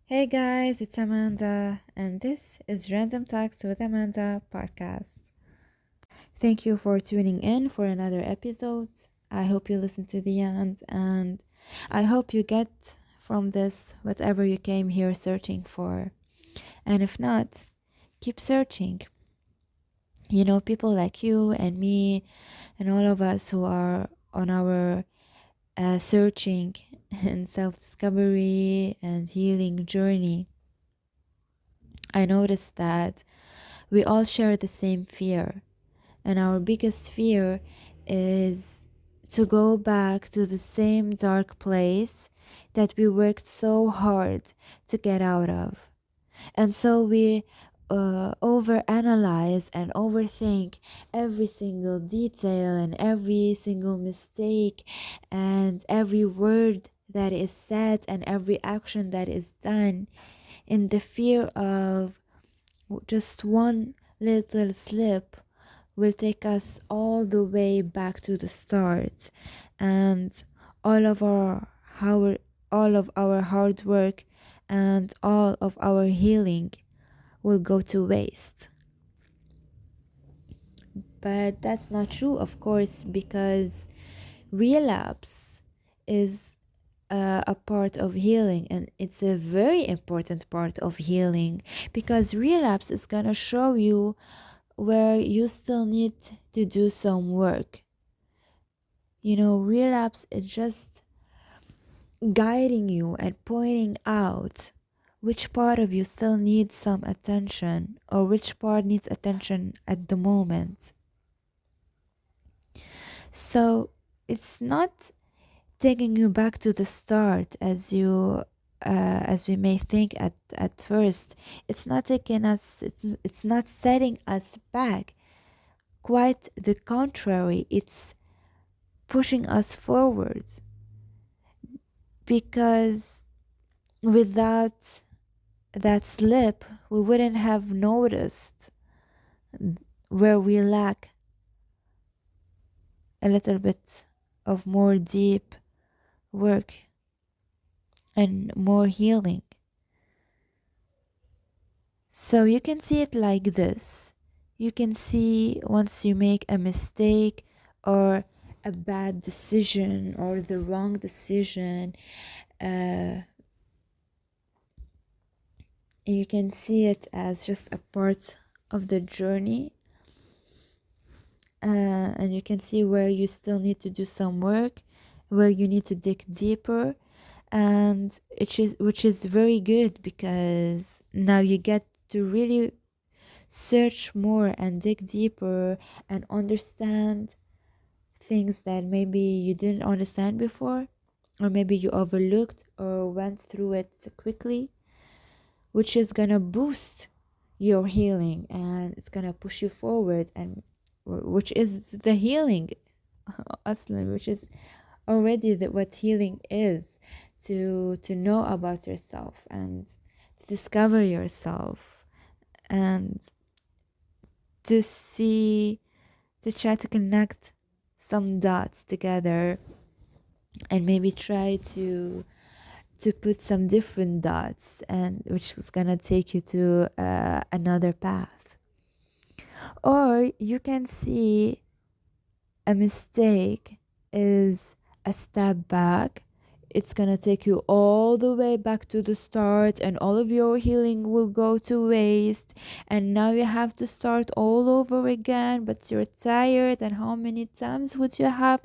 Hey guys, it's Amanda, and this is Random Talks with Amanda podcast. Thank you for tuning in for another episode. I hope you listen to the end, and I hope you get from this whatever you came here searching for. And if not, keep searching. People like you and me, and all of us who are on our searching and self discovery and healing journey. I noticed that we all share the same fear, and our biggest fear is to go back to the same dark place that we worked so hard to get out of. And so we overanalyze and overthink every single detail and every single mistake and every word that is said and every action that is done in the fear of just one little slip will take us all the way back to the start, and all of our all of our hard work and all of our healing will go to waste. But that's not true, of course, because relapse is a part of healing, and it's a very important part of healing, because relapse is going to show you where you still need to do some work. Relapse is just guiding you and pointing out which part of you still needs some attention or which part needs attention at the moment. So it's not taking you back to the start as we may think at first. It's not taking us, it's not setting us back. Quite the contrary, it's pushing us forward, because without that slip, we wouldn't have noticed where we lack a little bit of more deep work and more healing. So you can see it like this. You can see once you make a mistake or a bad decision or the wrong decision, you can see it as just a part of the journey, and you can see where you still need to do some work, where you need to dig deeper, and which is very good, because now you get to really search more and dig deeper and understand things that maybe you didn't understand before, or maybe you overlooked or went through it quickly, which is gonna boost your healing and it's gonna push you forward, and which is the healing aslan, which is already what healing is, to know about yourself and to discover yourself and to see, to try to connect some dots together, and maybe try to put some different dots, and which is gonna take you to another path. Or you can see a mistake is a step back. It's gonna take you all the way back to the start, and all of your healing will go to waste. And now you have to start all over again, but you're tired. And how many times would you have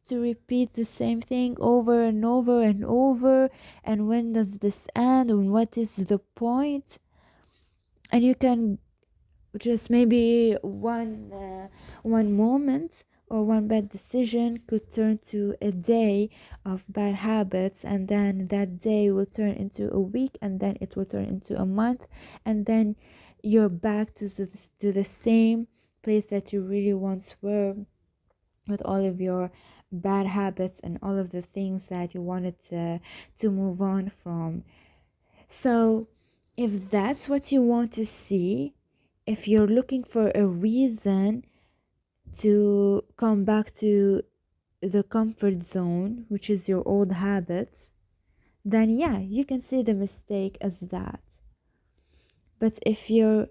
to repeat the same thing over and over and over? And when does this end? And what is the point? And you can just maybe one moment or one bad decision could turn to a day of bad habits, and then that day will turn into a week, and then it will turn into a month, and then you're back to the same place that you really once were, with all of your bad habits and all of the things that you wanted to move on from. So if that's what you want to see, if you're looking for a reason to come back to the comfort zone, which is your old habits, then yeah, you can see the mistake as that. But if you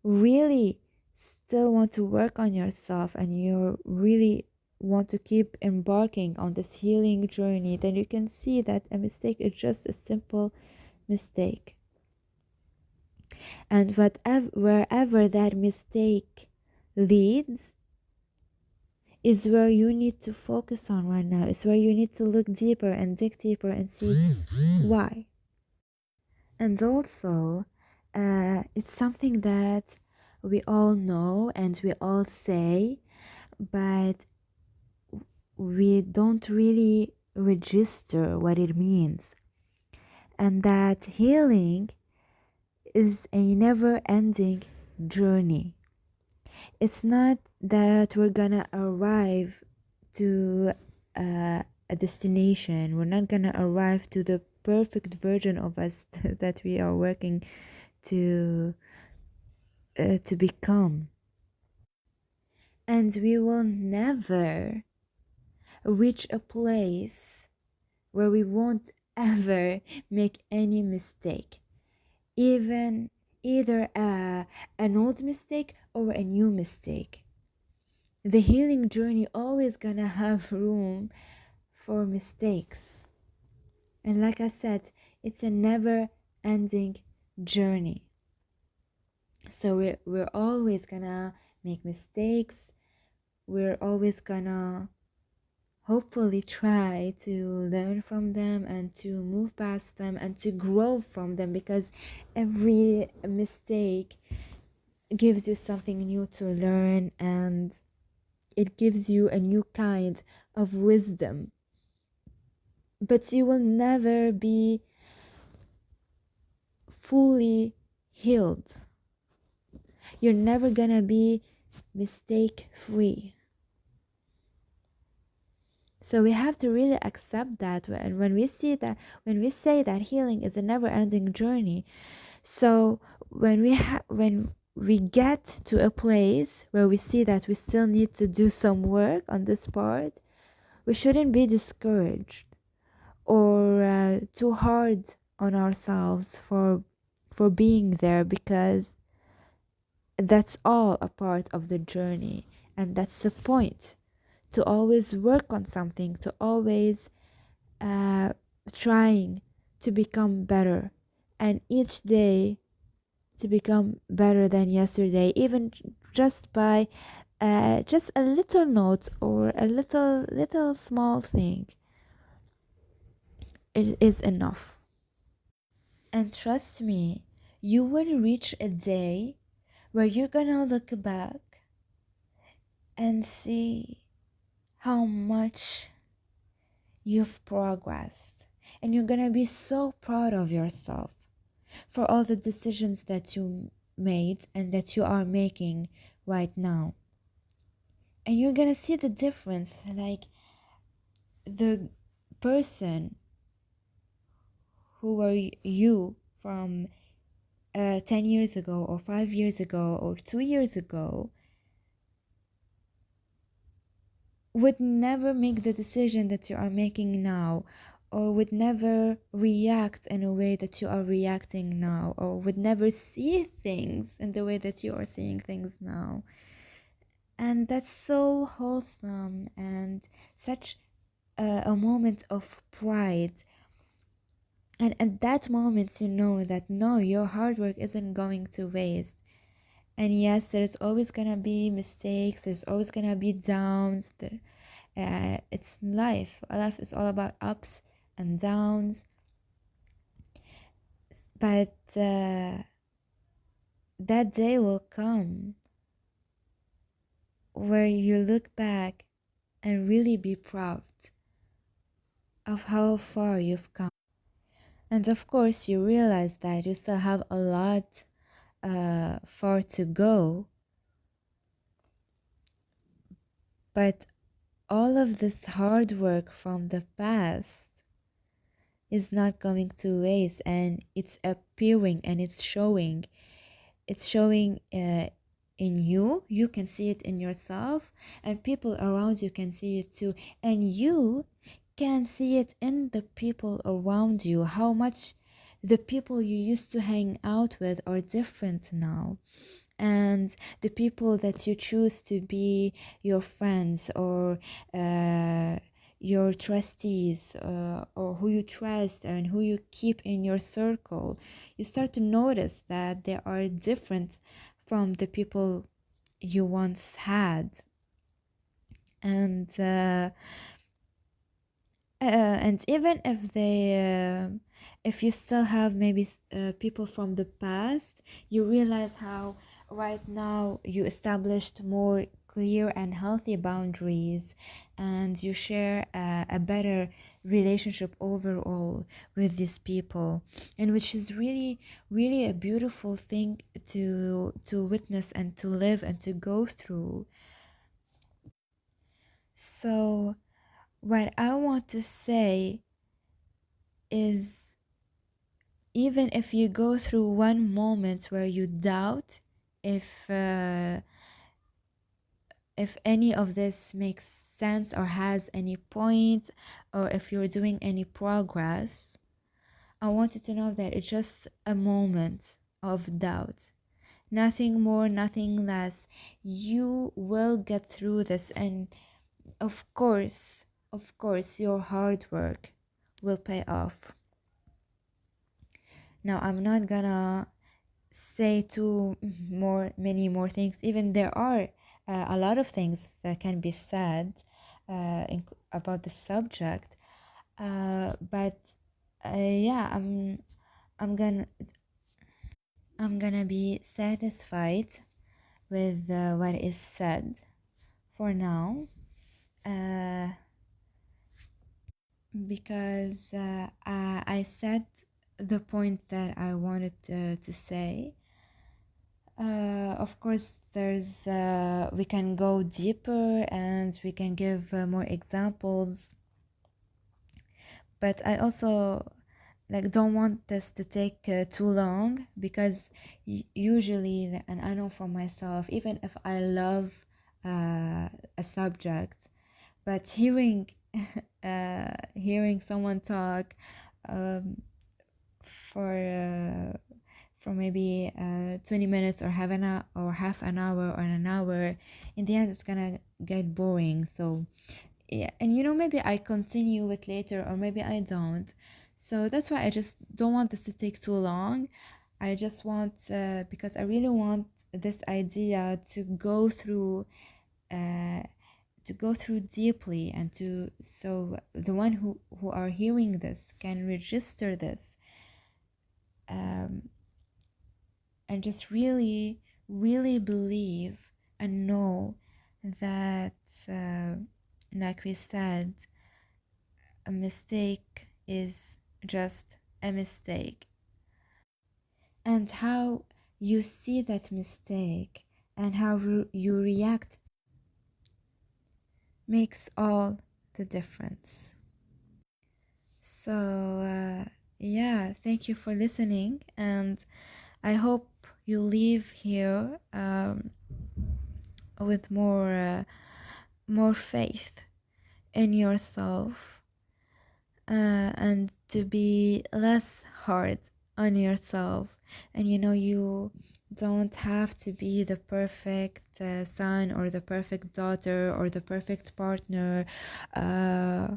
really still want to work on yourself and you really want to keep embarking on this healing journey, then you can see that a mistake is just a simple mistake. And wherever that mistake leads is where you need to focus on right now. It's where you need to look deeper and dig deeper and see why. And also, it's something that we all know and we all say, but we don't really register what it means. And that healing is a never ending journey. It's not that we're gonna arrive to a destination, we're not gonna arrive to the perfect version of us that we are working to become. And we will never reach a place where we won't ever make any mistake, even either an old mistake or a new mistake. The healing journey always gonna have room for mistakes. And like I said, it's a never ending journey. So we're always gonna make mistakes. We're always gonna hopefully try to learn from them and to move past them and to grow from them, because every mistake gives you something new to learn, and it gives you a new kind of wisdom. But you will never be fully healed. You're never gonna be mistake free. So we have to really accept that when we say that healing is a never-ending journey. So when we get to a place where we see that we still need to do some work on this part, we shouldn't be discouraged or too hard on ourselves for being there, because that's all a part of the journey, and that's the point, to always work on something, to always trying to become better, and each day to become better than yesterday, even just by just a little note or a little small thing. It is enough. And trust me, you will reach a day where you're gonna look back and see how much you've progressed, and you're gonna be so proud of yourself for all the decisions that you made and that you are making right now. And you're gonna see the difference, like the person who were you from 10 years ago or 5 years ago or 2 years ago would never make the decision that you are making now, or would never react in a way that you are reacting now, or would never see things in the way that you are seeing things now. And that's so wholesome and such a moment of pride. And at that moment, you know that no, your hard work isn't going to waste. And yes, there's always gonna be mistakes, there's always gonna be downs. It's life. Life is all about ups and downs. But that day will come where you look back and really be proud of how far you've come. And of course, you realize that you still have a lot far to go. But all of this hard work from the past is not going to waste, and it's appearing and it's showing in you can see it in yourself, and people around you can see it too, and you can see it in the people around you, how much the people you used to hang out with are different now. And the people that you choose to be your friends or your trustees, or who you trust and who you keep in your circle, you start to notice that they are different from the people you once had. And even if if you still have maybe people from the past, you realize how right now you established more clear and healthy boundaries, and you share a better relationship overall with these people, and which is really really a beautiful thing to witness and to live and to go through. So what I want to say is, even if you go through one moment where you doubt if uh, if any of this makes sense or has any point, or if you're doing any progress, I want you to know that it's just a moment of doubt. Nothing more, nothing less. You will get through this, and of course, your hard work will pay off. Now, I'm not gonna say many more things. Even there are a lot of things that can be said about the subject, but yeah, I'm gonna I'm gonna be satisfied with what is said for now, uh, because I said the point that I wanted to say. Of course, there's we can go deeper and we can give more examples, but I also like don't want this to take too long, because usually, and I know for myself, even if I love a subject, but hearing someone talk um, for for maybe 20 minutes or half an hour or an hour, in the end it's gonna get boring. So yeah, and maybe I continue it later or maybe I don't. So that's why I just don't want this to take too long. I just want because I really want this idea uh, to go through deeply, and to so the one who are hearing this can register this, um, and just really really believe and know that, like we said, a mistake is just a mistake, and how you see that mistake and how you react makes all the difference. So yeah, thank you for listening, and I hope you leave here with more faith in yourself, and to be less hard on yourself. And you don't have to be the perfect son or the perfect daughter or the perfect partner, uh,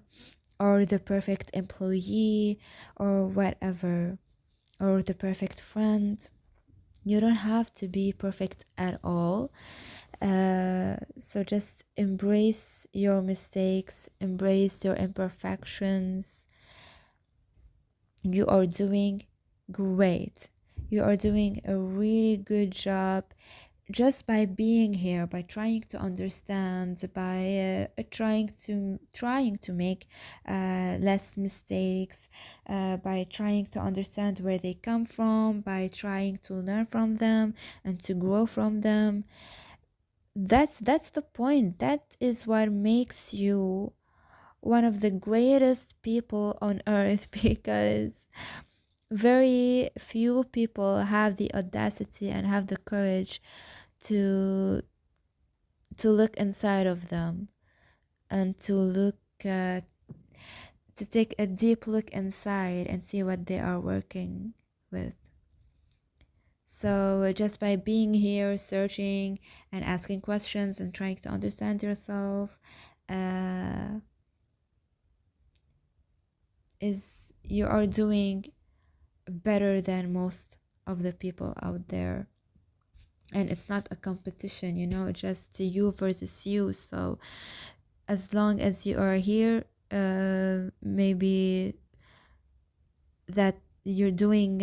or the perfect employee or whatever, or the perfect friend. You don't have to be perfect at all. So just embrace your mistakes, embrace your imperfections. You are doing great. You are doing a really good job just by being here, by trying to understand, by trying to make less mistakes, by trying to understand where they come from, by trying to learn from them and to grow from them. That's the point. That is what makes you one of the greatest people on earth, because very few people have the audacity and have the courage to look inside of them, and to look to take a deep look inside and see what they are working with. So just by being here, searching and asking questions and trying to understand yourself, is you are doing better than most of the people out there. And it's not a competition, just you versus you. So as long as you are here, maybe that you're doing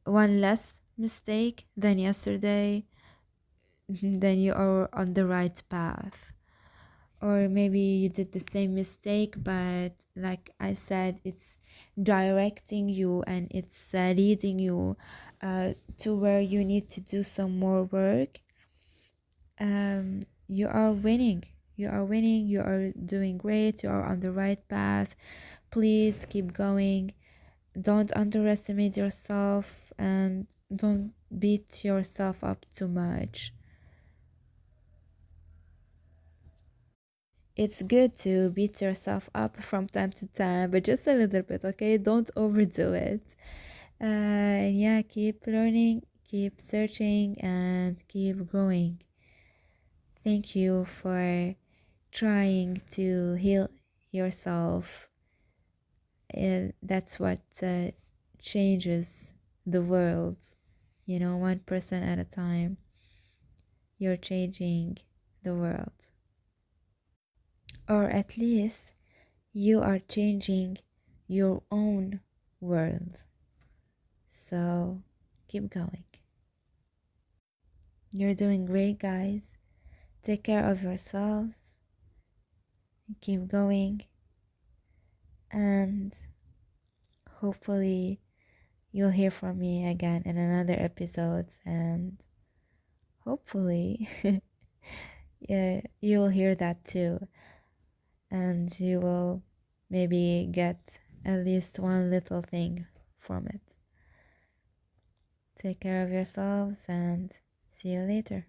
one less mistake than yesterday, then you are on the right path. Or maybe you did the same mistake, but like I said, it's directing you and it's leading you to where you need to do some more work. You are winning. You are winning. You are doing great. You are on the right path. Please keep going. Don't underestimate yourself and don't beat yourself up too much. It's good to beat yourself up from time to time, but just a little bit, okay? Don't overdo it. And yeah, keep learning, keep searching, and keep growing. Thank you for trying to heal yourself. That's what changes the world. 1% at a time. You're changing the world. Or at least you are changing your own world. So keep going. You're doing great, guys. Take care of yourselves. Keep going. And hopefully you'll hear from me again in another episode. And hopefully yeah, you'll hear that too. And you will maybe get at least one little thing from it. Take care of yourselves and see you later.